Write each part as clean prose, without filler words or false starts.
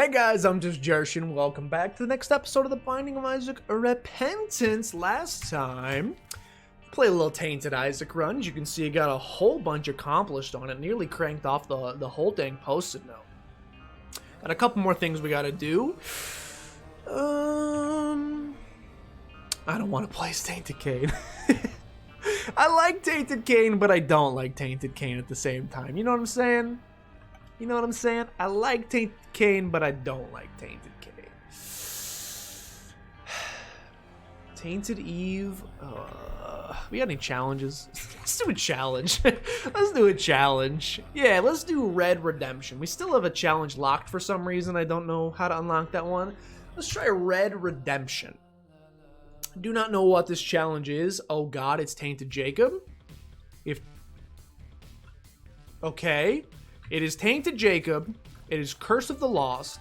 Hey guys, I'm just Jershin. Welcome back to the next episode of The Binding of Isaac Repentance. Last time, played a little Tainted Isaac run. As you can see, I got a whole bunch accomplished on it. Nearly cranked off the whole dang post-it note. Got a couple more things we gotta do. I don't want to play as Tainted Cain. I like Tainted Cain, but I don't like Tainted Cain at the same time. You know what I'm saying? You know what I'm saying? I like Tainted Cain, but I don't like Tainted Cain. Tainted Eve. We got any challenges? Let's do a challenge. Let's do a challenge. Yeah, let's do Red Redemption. We still have a challenge locked for some reason. I don't know how to unlock that one. Let's try Red Redemption. Do not know what this challenge is. Oh god, it's Tainted Jacob. Okay. It is Tainted Jacob. It is Curse of the Lost.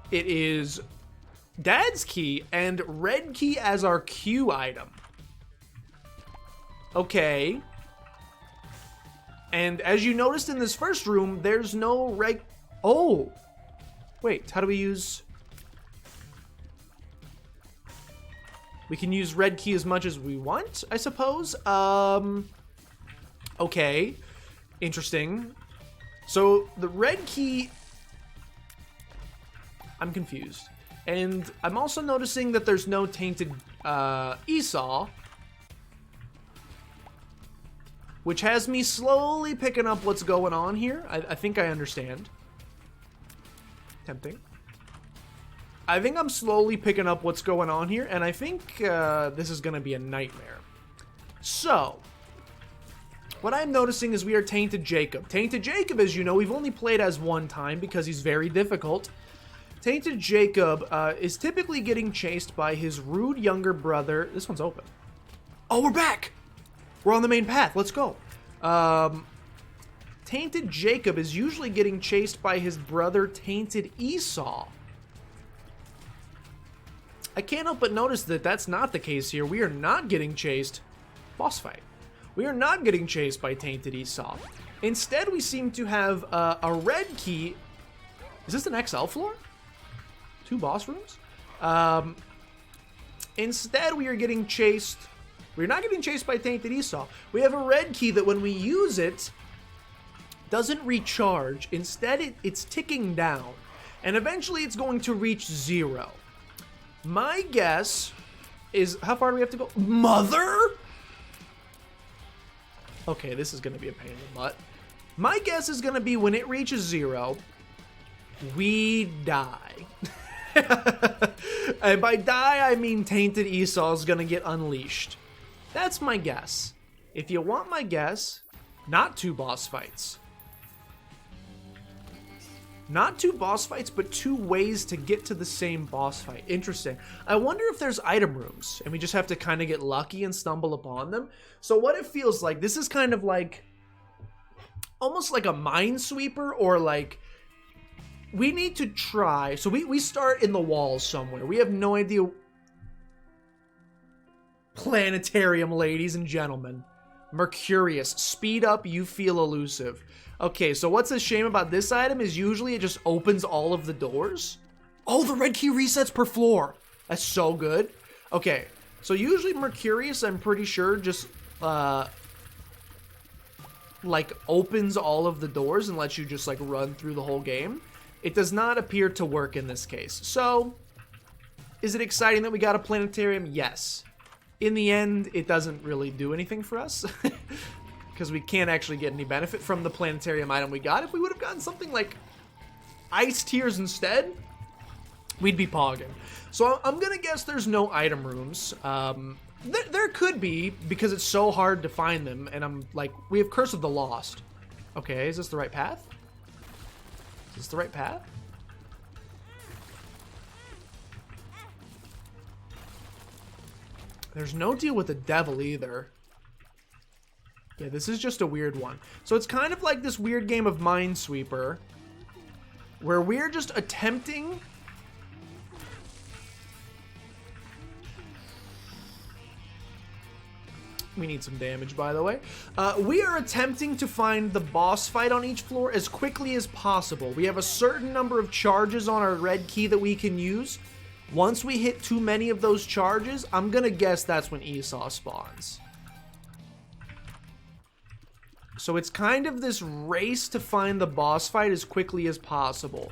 It is Dad's Key and Red Key as our Q item. Okay. And as you noticed in this first room, there's no red... Oh! Wait, how do we use... We can use Red Key as much as we want, I suppose. Okay. Interesting. So, the Red Key... I'm confused. And I'm also noticing that there's no Tainted Esau. Which has me slowly picking up what's going on here. I think I understand. Tempting. I think I'm slowly picking up what's going on here. And I think this is going to be a nightmare. So... what I'm noticing is we are Tainted Jacob. Tainted Jacob, as you know, we've only played as one time because he's very difficult. Tainted Jacob is typically getting chased by his rude younger brother. This one's open. Oh, we're back! We're on the main path. Let's go. Tainted Jacob is usually getting chased by his brother, Tainted Esau. I can't help but notice that that's not the case here. We are not getting chased. Boss fight. We are not getting chased by Tainted Esau. Instead, we seem to have a Red Key. Is this an XL floor? 2 boss rooms? Instead, we are getting chased. We're not getting chased by Tainted Esau. We have a Red Key that when we use it, doesn't recharge. Instead, it's ticking down. And eventually, it's going to reach 0. My guess is... how far do we have to go? Mother? Okay, this is going to be a pain in the butt. My guess is going to be when it reaches 0, we die. And by die, I mean Tainted Esau is going to get unleashed. That's my guess. If you want my guess, not 2 boss fights. Not 2 boss fights, but 2 ways to get to the same boss fight. Interesting. I wonder if there's item rooms, and we just have to kind of get lucky and stumble upon them. So what it feels like, this is kind of like, almost like a minesweeper, or like, we need to try. So we start in the walls somewhere. We have no idea. Planetarium, ladies and gentlemen. Mercurius. Speed up, you feel elusive. Okay, so what's a shame about this item is usually it just opens all of the doors. Oh, the Red Key resets per floor. That's so good. Okay, so usually Mercurius, I'm pretty sure, just, like, opens all of the doors and lets you just, like, run through the whole game. It does not appear to work in this case. So, is it exciting that we got a Planetarium? Yes. In the end, it doesn't really do anything for us. Because we can't actually get any benefit from the Planetarium item we got. If we would have gotten something like Ice Tears instead, we'd be pogging. So I'm going to guess there's no item rooms. There could be, because it's so hard to find them. And I'm like, we have Curse of the Lost. Okay, is this the right path? Is this the right path? There's no deal with the devil either. Yeah, this is just a weird one. So it's kind of like this weird game of Minesweeper, where we're just attempting We need some damage, by the way. We are attempting to find the boss fight on each floor as quickly as possible. We have a certain number of charges on our red key that we can use. Once we hit too many of those charges, I'm gonna guess that's when Esau spawns. So it's kind of this race to find the boss fight as quickly as possible.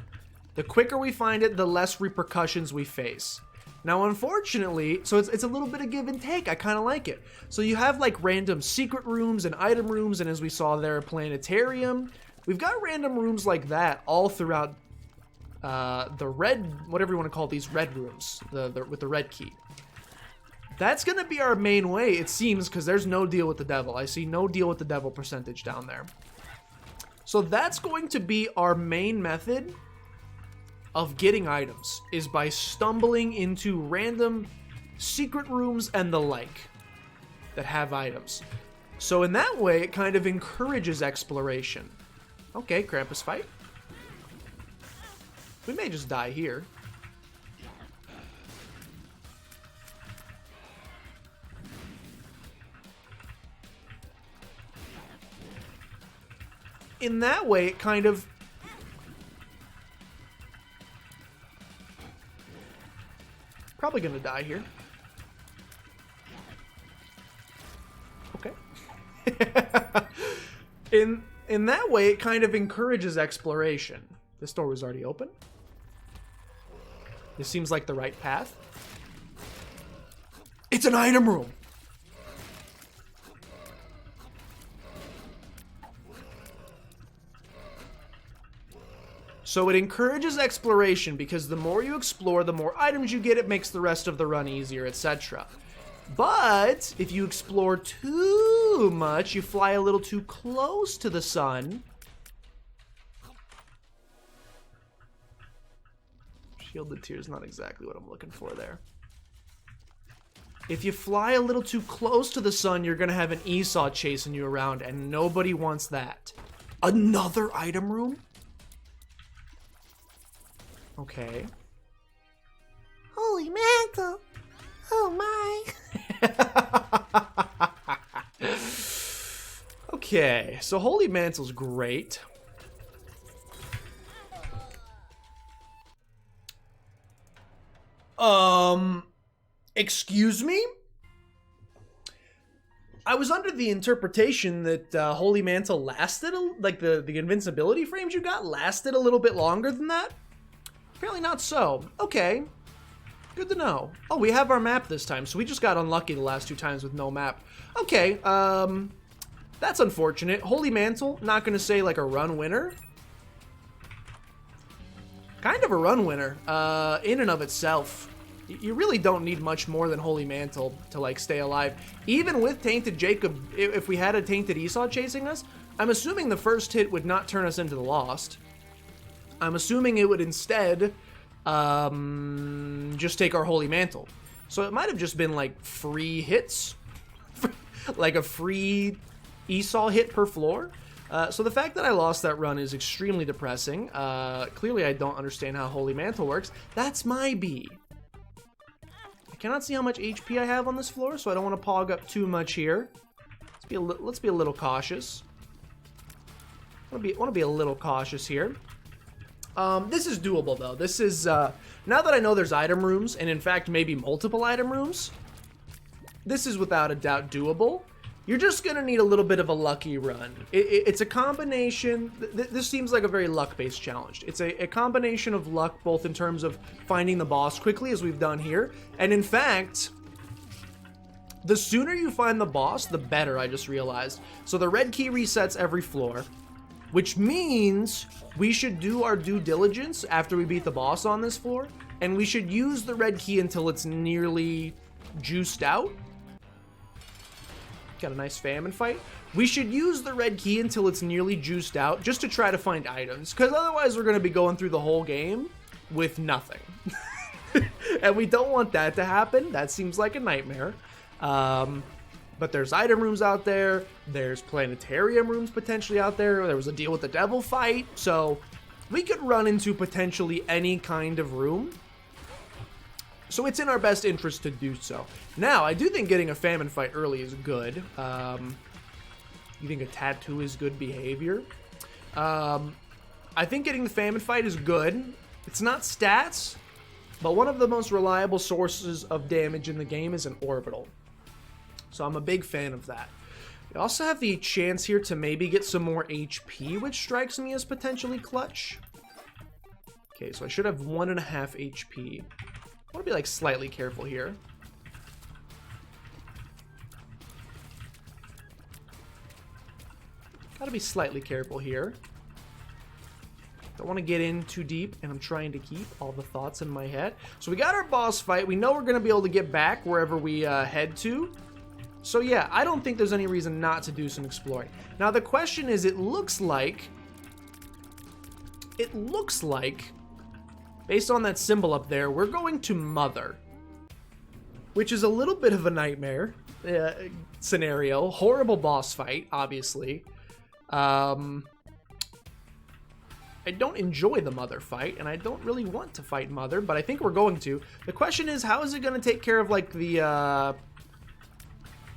The quicker we find it, the less repercussions we face. Now, unfortunately, so it's a little bit of give and take. I kind of like it. So you have like random secret rooms and item rooms, and as we saw there, a planetarium. We've got random rooms like that all throughout the red, whatever you want to call these red rooms, with the red key. That's going to be our main way, it seems, because there's no deal with the devil. I see no deal with the devil percentage down there. So that's going to be our main method of getting items, is by stumbling into random secret rooms and the like that have items. So in that way, it kind of encourages exploration. Okay, Krampus fight. We may just die here. In that way, it kind of... Probably gonna die here. Okay. In that way, it kind of encourages exploration. This door was already open. This seems like the right path. It's an item room! So it encourages exploration because the more you explore, the more items you get, it makes the rest of the run easier, etc. But if you explore too much, you fly a little too close to the sun. Shielded Tear is not exactly what I'm looking for there. If you fly a little too close to the sun, you're going to have an Esau chasing you around, and nobody wants that. Another item room? Okay. Holy Mantle! Oh my! Okay, so Holy Mantle's great. Excuse me? I was under the interpretation that Holy Mantle lasted, like the invincibility frames you got lasted a little bit longer than that. Apparently not so. Okay. Good to know. Oh, we have our map this time, so we just got unlucky the last 2 times with no map. Okay, that's unfortunate. Holy Mantle, not gonna say like a run winner. Kind of a run winner, in and of itself. You really don't need much more than Holy Mantle to like stay alive. Even with Tainted Jacob, if we had a Tainted Esau chasing us, I'm assuming the first hit would not turn us into the Lost. I'm assuming it would instead just take our Holy Mantle. So it might have just been like free hits, like a free Esau hit per floor. So the fact that I lost that run is extremely depressing. Clearly I don't understand how Holy Mantle works. That's my B. I cannot see how much HP I have on this floor, so I don't want to pog up too much here. Let's be a little cautious. I want to be a little cautious here. This is doable though. This is, now that I know there's item rooms, and in fact maybe multiple item rooms, this is without a doubt doable. You're just gonna need a little bit of a lucky run. It's a combination, this seems like a very luck-based challenge. It's a combination of luck, both in terms of finding the boss quickly, as we've done here, and in fact, the sooner you find the boss, the better, I just realized. So the red key resets every floor, which means we should do our due diligence after we beat the boss on this floor, and we should use the red key until it's nearly juiced out. Got a nice famine fight. We should use the red key until it's nearly juiced out, just to try to find items, because otherwise we're going to be going through the whole game with nothing. And we don't want that to happen. That seems like a nightmare. But there's item rooms out there. There's planetarium rooms potentially out there. There was a deal with the devil fight. So we could run into potentially any kind of room. So it's in our best interest to do so. Now, I do think getting a famine fight early is good. You think a tattoo is good behavior? I think getting the famine fight is good. It's not stats, but one of the most reliable sources of damage in the game is an orbital. So I'm a big fan of that. We also have the chance here to maybe get some more HP, which strikes me as potentially clutch. Okay, so I should have 1.5 HP. I want to be like slightly careful here. Gotta be slightly careful here. Don't want to get in too deep, and I'm trying to keep all the thoughts in my head. So we got our boss fight. We know we're going to be able to get back wherever we head to. So yeah, I don't think there's any reason not to do some exploring. Now the question is, it looks like, based on that symbol up there, we're going to Mother, which is a little bit of a nightmare scenario. Horrible boss fight, obviously. I don't enjoy the Mother fight, and I don't really want to fight Mother, but I think we're going to. The question is, how is it going to take care of, like, the, am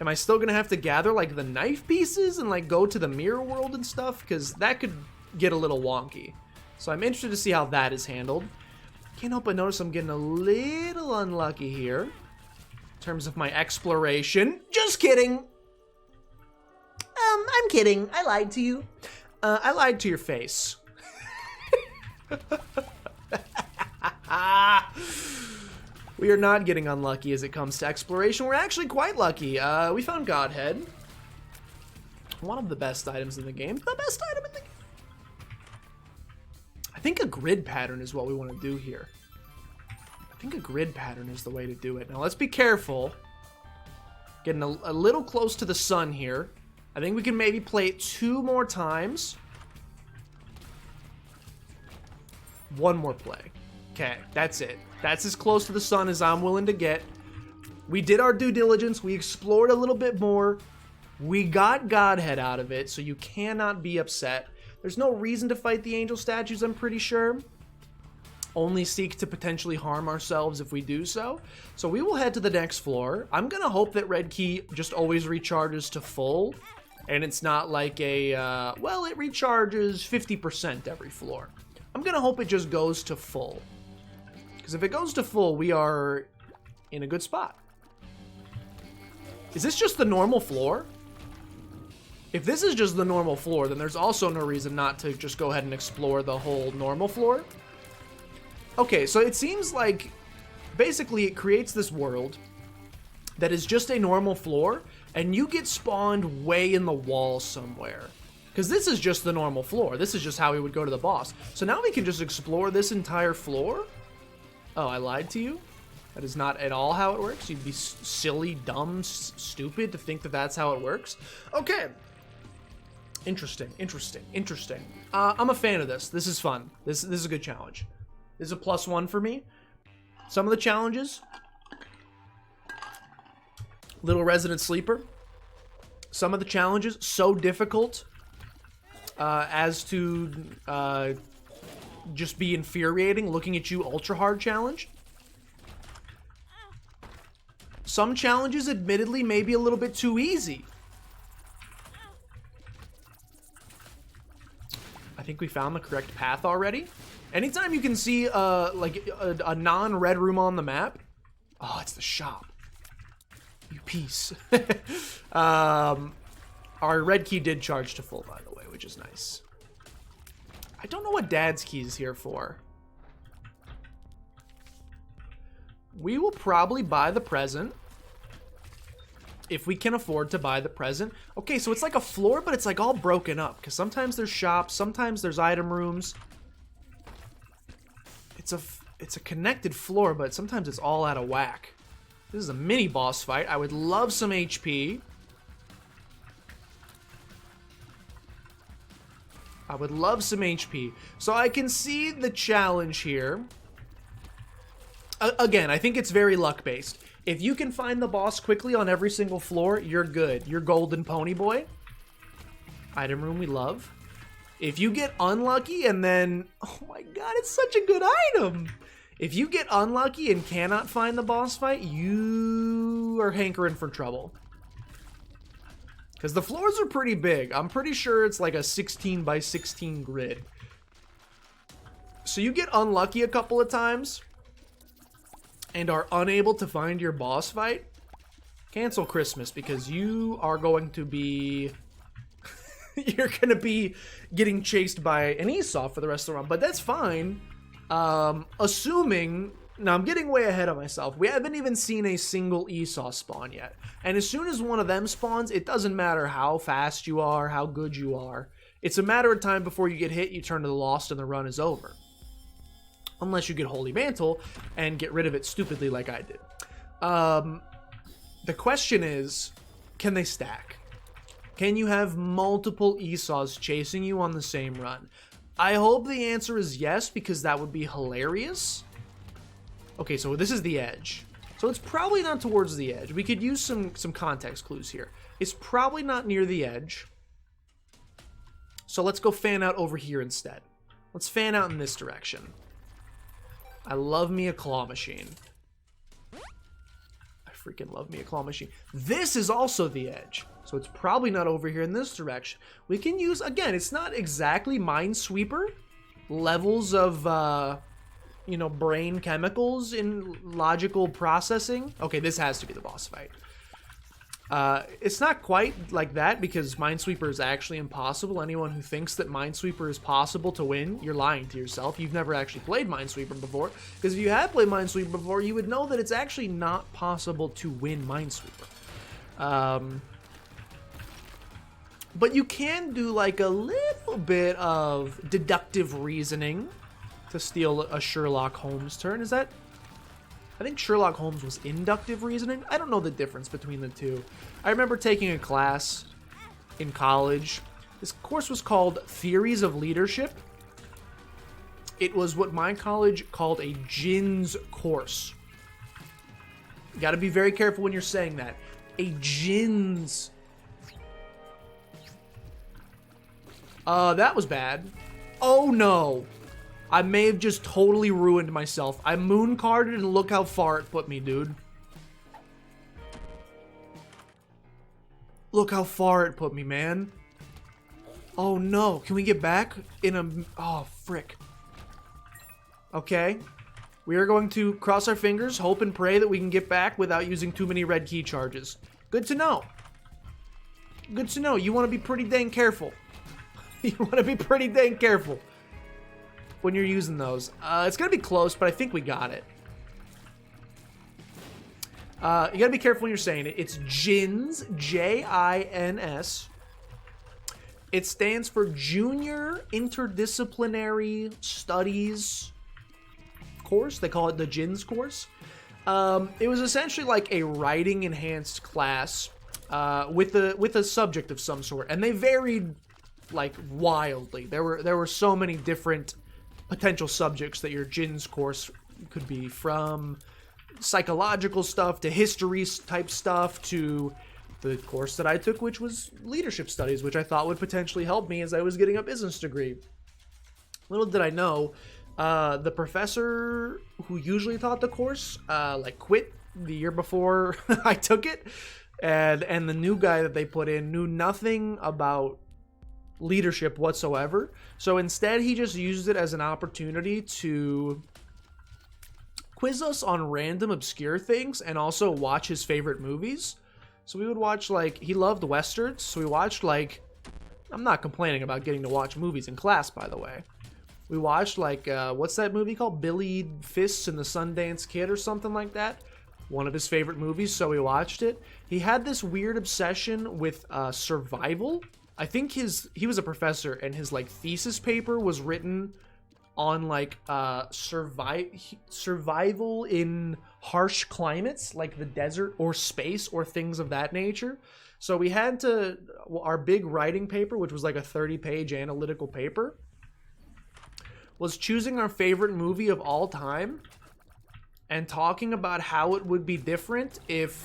I still going to have to gather, like, the knife pieces and, like, go to the mirror world and stuff? Because that could get a little wonky. So I'm interested to see how that is handled. Can't help but notice I'm getting a little unlucky here in terms of my exploration. Just kidding. I'm kidding. I lied to you. I lied to your face. We are not getting unlucky as it comes to exploration. We're actually quite lucky. We found Godhead. One of the best items in the game. The best item in the game. I think a grid pattern is what we want to do here. I think a grid pattern is the way to do it. Now let's be careful. Getting a little close to the sun here. I think we can maybe play it 2 more times. One more play. Okay, that's it. That's as close to the sun as I'm willing to get. We did our due diligence. We explored a little bit more. We got Godhead out of it, so you cannot be upset. There's no reason to fight the angel statues, I'm pretty sure. Only seek to potentially harm ourselves if we do so. So we will head to the next floor. I'm going to hope that red key just always recharges to full. And it's not like a, well, it recharges 50% every floor. I'm going to hope it just goes to full. Because if it goes to full, we are in a good spot. Is this just the normal floor? If this is just the normal floor, then there's also no reason not to just go ahead and explore the whole normal floor. Okay, so it seems like basically it creates this world that is just a normal floor, and you get spawned way in the wall somewhere. Because this is just the normal floor. This is just how we would go to the boss. So now we can just explore this entire floor? Oh, I lied to you? That is not at all how it works? You'd be silly, dumb, stupid to think that that's how it works? Okay. Interesting, interesting, interesting. I'm a fan of this. This is fun. This is a good challenge. This is a +1 for me. Some of the challenges. Little Resident Sleeper. Some of the challenges, so difficult as to just be infuriating. Looking at you, ultra hard challenge. Some challenges, admittedly, may be a little bit too easy. I think we found the correct path already. Anytime you can see like a non-red room on the map. Oh, it's the shop. You piece. Our red key did charge to full, by the way, which is nice. I don't know what Dad's key is here for. We will probably buy the present. If we can afford to buy the present. Okay, so it's like a floor, but it's like all broken up. Because sometimes there's shops, sometimes there's item rooms. It's a connected floor, but sometimes it's all out of whack. This is a mini boss fight. I would love some HP. I would love some HP. So I can see the challenge here. Again, I think it's very luck-based. If you can find the boss quickly on every single floor, you're good. You're golden pony boy. Item room we love. If you get unlucky and then... Oh my god, it's such a good item! If you get unlucky and cannot find the boss fight, you are hankering for trouble. Because the floors are pretty big. I'm pretty sure it's like a 16 by 16 grid. So you get unlucky a couple of times and are unable to find your boss fight, cancel Christmas, because you are going to be... you're going to be getting chased by an Esau for the rest of the run. But that's fine. Assuming... Now, I'm getting way ahead of myself. We haven't even seen a single Esau spawn yet. And as soon as one of them spawns, it doesn't matter how fast you are, how good you are. It's a matter of time before you get hit, you turn to the Lost, and the run is over. Unless you get Holy Mantle and get rid of it stupidly like I did. The question is, can they stack? Can you have multiple Esau's chasing you on the same run? I hope the answer is yes, because that would be hilarious. Okay, so this is the edge. So it's probably not towards the edge. We could use some context clues here. It's probably not near the edge. So let's go fan out over here instead. Let's fan out in this direction. I love me a claw machine. I freaking love me a claw machine. This is also the edge. So it's probably not over here in this direction. We can use, again, it's not exactly Minesweeper levels of... you know, brain chemicals in logical processing. Okay, this has to be the boss fight. It's not quite like that because Minesweeper is actually impossible. Anyone who thinks that Minesweeper is possible to win, you're lying to yourself. You've never actually played Minesweeper before. Because if you had played Minesweeper before, you would know that it's actually not possible to win Minesweeper. But you can do like a little bit of deductive reasoning to steal a Sherlock Holmes turn. Is that... I think Sherlock Holmes was inductive reasoning. I don't know the difference between the two. I remember taking a class in college. This course was called Theories of Leadership. It was what my college called a GINS course. You gotta be very careful when you're saying that. A GINS. That was bad. Oh no. I may have just totally ruined myself. I moon carded and look how far it put me, dude. Look how far it put me, man. Oh no, can we get back in a... Oh, frick. Okay. We are going to cross our fingers, hope and pray that we can get back without using too many red key charges. Good to know. Good to know. You want to be pretty dang careful. You want to be pretty dang careful when you're using those. It's gonna be close, but I think we got it. You gotta be careful when you're saying it. It's JINS, J-I-N-S. It stands for Junior Interdisciplinary Studies course. They call it the JINS course. It was essentially like a writing enhanced class with a subject of some sort, and they varied like wildly. There were so many different potential subjects that your JINS course could be, from psychological stuff to history type stuff to the course that I took, which was leadership studies, which I thought would potentially help me as I was getting a business degree. Little did I know, the professor who usually taught the course like quit the year before I took it, and the new guy that they put in knew nothing about leadership whatsoever. So instead, he just used it as an opportunity to quiz us on random obscure things and also watch his favorite movies. So we would watch, like, he loved westerns, so we watched, like, I'm not complaining about getting to watch movies in class, by the way. We watched, like, what's that movie called? Billy Fists and the Sundance Kid or something like that. One of his favorite movies, so we watched it. He had this weird obsession with survival. I think he was a professor, and his like thesis paper was written on like survival in harsh climates like the desert or space or things of that nature. So we had to, our big writing paper, which was like a 30-page analytical paper, was choosing our favorite movie of all time and talking about how it would be different if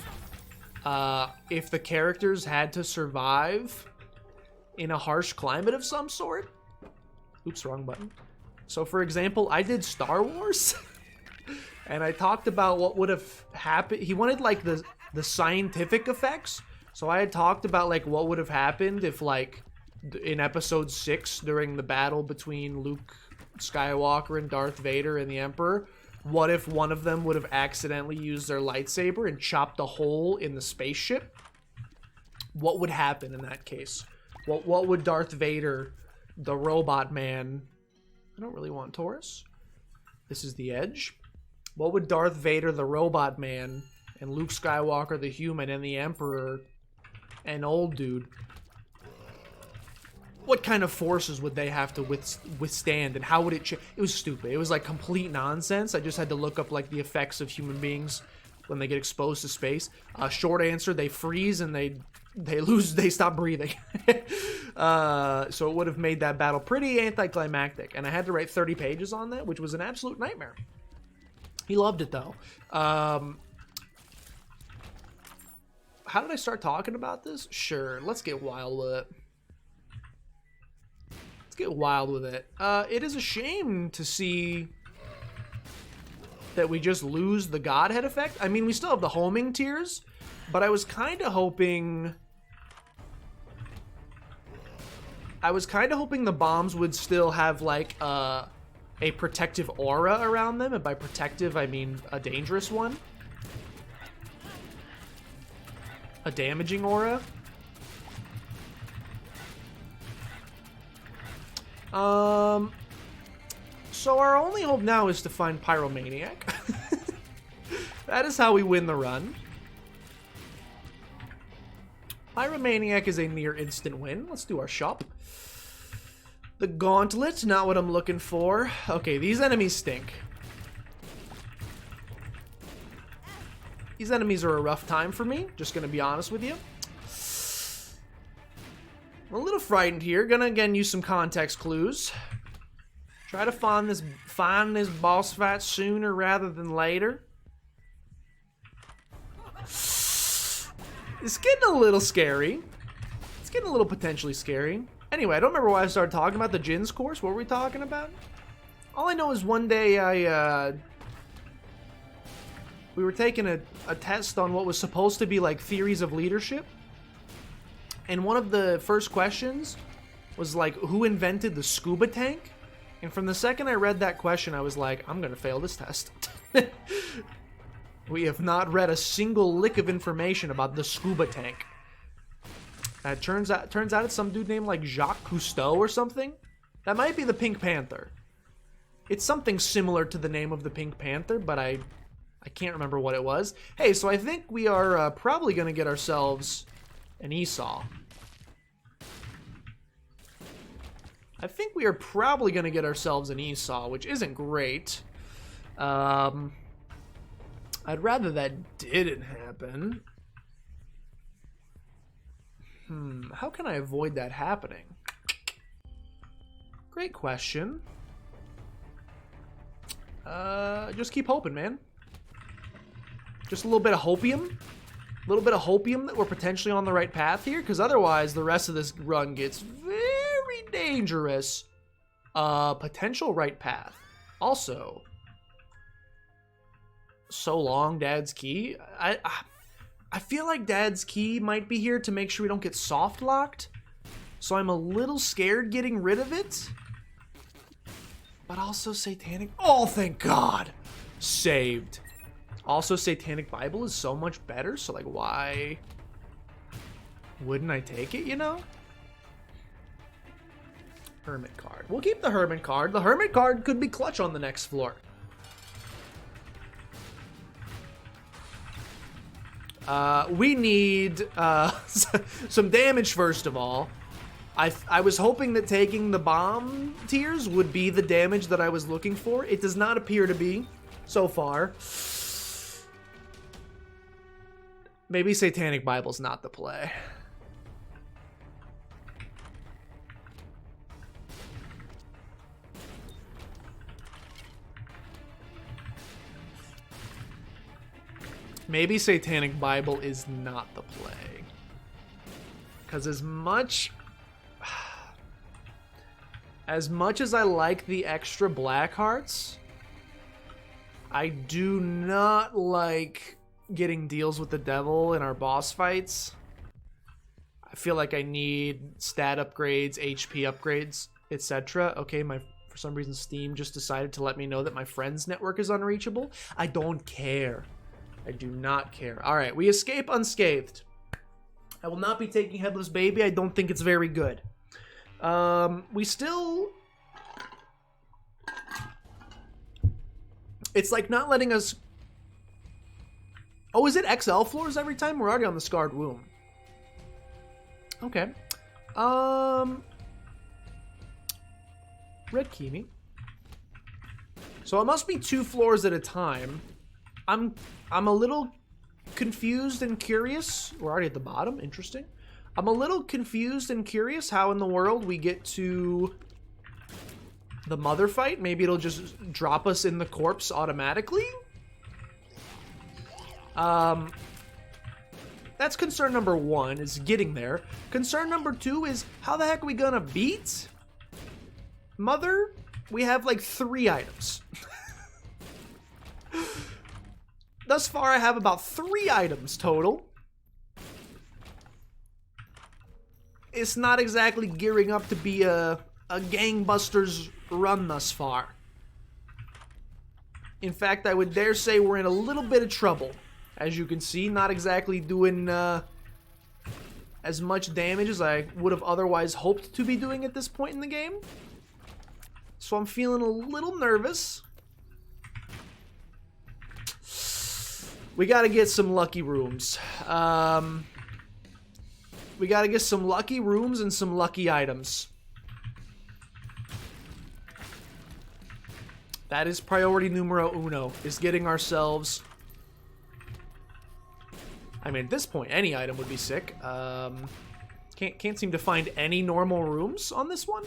the characters had to survive in a harsh climate of some sort. Oops, wrong button. So for example, I did Star Wars. And I talked about what would have happened. He wanted like the scientific effects. So I had talked about like what would have happened if like in episode 6 during the battle between Luke Skywalker and Darth Vader and the Emperor, what if one of them would have accidentally used their lightsaber and chopped a hole in the spaceship? What would happen in that case? What would Darth Vader, the robot man... I don't really want Taurus. This is the edge. What would Darth Vader, the robot man, and Luke Skywalker, the human, and the Emperor, an old dude... What kind of forces would they have to withstand, and how would it change? It was stupid. It was like complete nonsense. I just had to look up like the effects of human beings when they get exposed to space. Short answer: they freeze and they stop breathing. So it would have made that battle pretty anticlimactic, and I had to write 30 pages on that, which was an absolute nightmare. He loved it though. How did I start talking about this? Sure, let's get wild with it. Let's get wild with it. It is a shame to see that we just lose the Godhead effect. I mean, we still have the homing tiers, but I was kind of hoping... the bombs would still have, like, a protective aura around them. And by protective, I mean a dangerous one. A damaging aura. So our only hope now is to find Pyromaniac. That is how we win the run. Pyromaniac is a near instant win. Let's do our shop. The Gauntlet, not what I'm looking for. Okay, these enemies stink. These enemies are a rough time for me, just gonna be honest with you. I'm a little frightened here. Gonna again use some context clues. Try to find this boss fight sooner rather than later. It's getting a little scary. It's getting a little potentially scary. Anyway, I don't remember why I started talking about the Jin's course. What were we talking about? All I know is one day we were taking a test on what was supposed to be like theories of leadership. And one of the first questions was like, who invented the scuba tank? And from the second I read that question, I was like, I'm gonna fail this test. We have not read a single lick of information about the scuba tank. That turns out it's some dude named like Jacques Cousteau or something. That might be the Pink Panther. It's something similar to the name of the Pink Panther, but I can't remember what it was. Hey, so I think we are probably gonna get ourselves an Esau. I think we are probably going to get ourselves an Esau, which isn't great. I'd rather that didn't happen. How can I avoid that happening? Great question. Just keep hoping, man. Just a little bit of hopium. A little bit of hopium that we're potentially on the right path here, because otherwise the rest of this run gets very dangerous. Potential right path. Also, so long, Dad's key. I feel like Dad's key might be here to make sure we don't get soft locked, so I'm a little scared getting rid of it. But also satanic. Oh, thank God, saved. Also, Satanic Bible is so much better, so, like, why wouldn't I take it, you know? Hermit card. We'll keep the Hermit card. The Hermit card could be clutch on the next floor. We need some damage, first of all. I was hoping that taking the bomb tiers would be the damage that I was looking for. It does not appear to be, so far. Maybe Satanic Bible's not the play. Maybe Satanic Bible is not the play. Because as much as I like the extra black hearts, I do not like getting deals with the devil in our boss fights. I feel like I need stat upgrades, HP upgrades, etc. Okay, for some reason Steam just decided to let me know that my friend's network is unreachable. I don't care. I do not care. All right, we escape unscathed. I will not be taking Headless Baby. I don't think it's very good. We still... It's like not letting us... Oh, is it XL floors every time? We're already on the Scarred Womb. Okay. Red Kimi. So it must be 2 floors at a time. I'm a little confused and curious. We're already at the bottom. Interesting. I'm a little confused and curious how in the world we get to the mother fight. Maybe it'll just drop us in the corpse automatically. That's concern number 1, is getting there. Concern number 2 is how the heck are we gonna beat Mother? We have like 3 items. Thus far, I have about 3 items total. It's not exactly gearing up to be a gangbusters run thus far. In fact, I would dare say we're in a little bit of trouble. As you can see, not exactly doing as much damage as I would have otherwise hoped to be doing at this point in the game. So I'm feeling a little nervous. We gotta get some lucky rooms. We gotta get some lucky rooms and some lucky items. That is priority numero uno, is getting ourselves... I mean, at this point, any item would be sick. Can't seem to find any normal rooms on this one.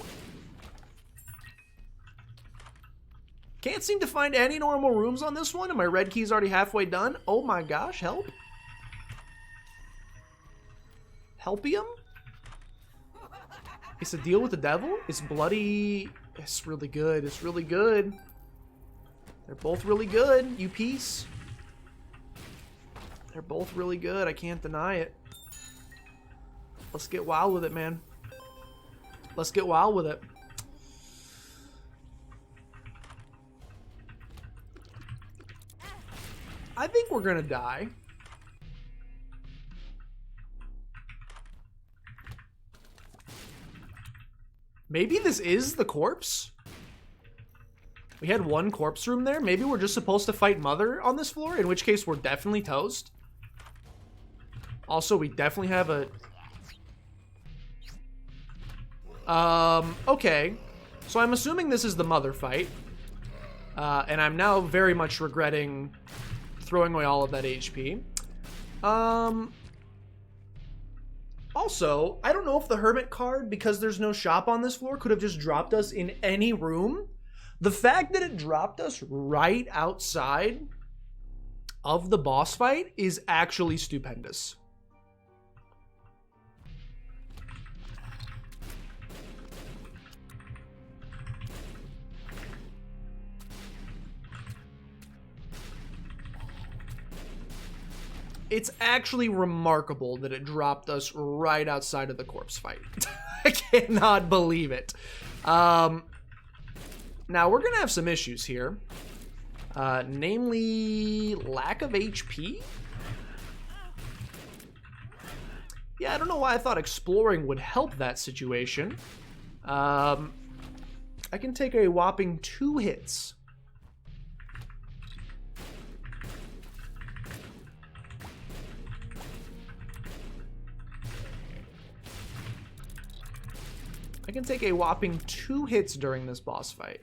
Can't seem to find any normal rooms on this one, and my red key's already halfway done. Oh my gosh, help. Helpium? It's a deal with the devil? It's bloody... It's really good. It's really good. They're both really good, you piece. They're both really good. I can't deny it. Let's get wild with it, man. Let's get wild with it. I think we're gonna die. Maybe this is the corpse? We had 1 corpse room there. Maybe we're just supposed to fight Mother on this floor, in which case we're definitely toast. Also, we definitely have a... Okay. So I'm assuming this is the Mother fight. And I'm now very much regretting throwing away all of that HP. Also, I don't know if the Hermit card, because there's no shop on this floor, could have just dropped us in any room. The fact that it dropped us right outside of the boss fight is actually stupendous. It's actually remarkable that it dropped us right outside of the corpse fight. I cannot believe it. Now, we're going to have some issues here. Namely, lack of HP? Yeah, I don't know why I thought exploring would help that situation. I can take a whopping 2 hits. I can take a whopping 2 hits during this boss fight.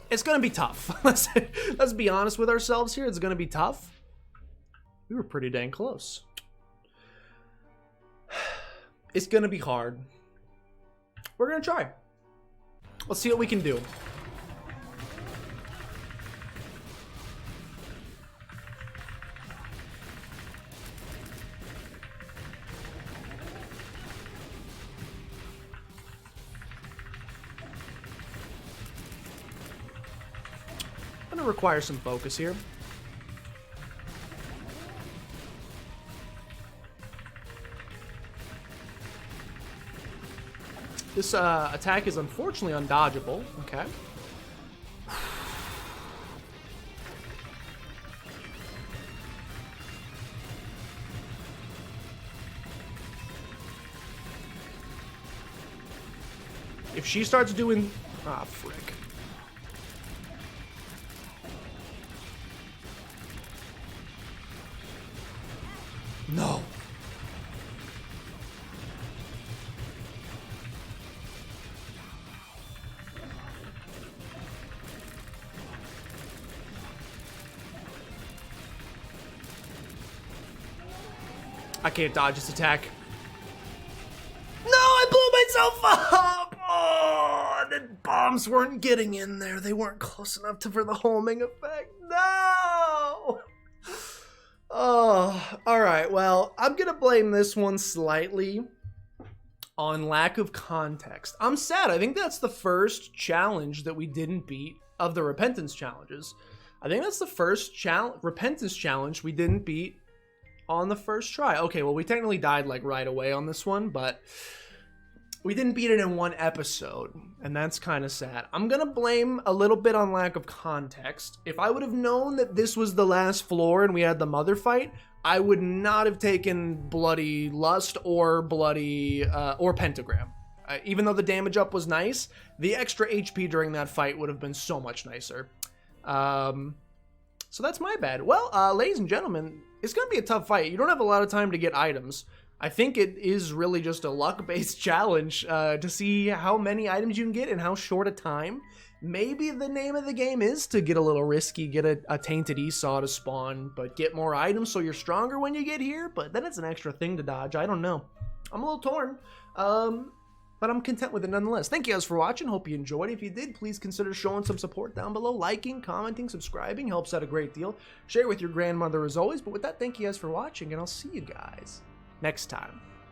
It's gonna be tough. Let's be honest with ourselves here. It's gonna be tough. We were pretty dang close. It's gonna be hard. We're gonna try. Let's see what we can do. gonna require some focus here. This attack is unfortunately undodgeable. Okay. If she starts doing... Ah, frick. No. I can't dodge this attack. No, I blew myself up! Oh, the bombs weren't getting in there. They weren't close enough for the homing effect. No! Oh, alright, well, I'm gonna blame this one slightly on lack of context. I'm sad. I think that's the first challenge that we didn't beat of the repentance challenges. I think that's the first repentance challenge we didn't beat on the first try. Okay, well, we technically died like right away on this one, but we didn't beat it in one episode, and that's kind of sad. I'm gonna blame a little bit on lack of context. If I would have known that this was the last floor and we had the mother fight, I would not have taken Bloody Lust or Bloody or Pentagram. Even though the damage up was nice, the extra HP during that fight would have been so much nicer. So that's my bad. Well, ladies and gentlemen, it's gonna be a tough fight. You don't have a lot of time to get items. I think it is really just a luck-based challenge to see how many items you can get in how short a time. Maybe the name of the game is to get a little risky, get a Tainted Esau to spawn, but get more items so you're stronger when you get here, but then it's an extra thing to dodge. I don't know. I'm a little torn, but I'm content with it nonetheless. Thank you guys for watching. Hope you enjoyed. If you did, please consider showing some support down below. Liking, commenting, subscribing helps out a great deal. Share it with your grandmother as always, but with that, thank you guys for watching, and I'll see you guys next time.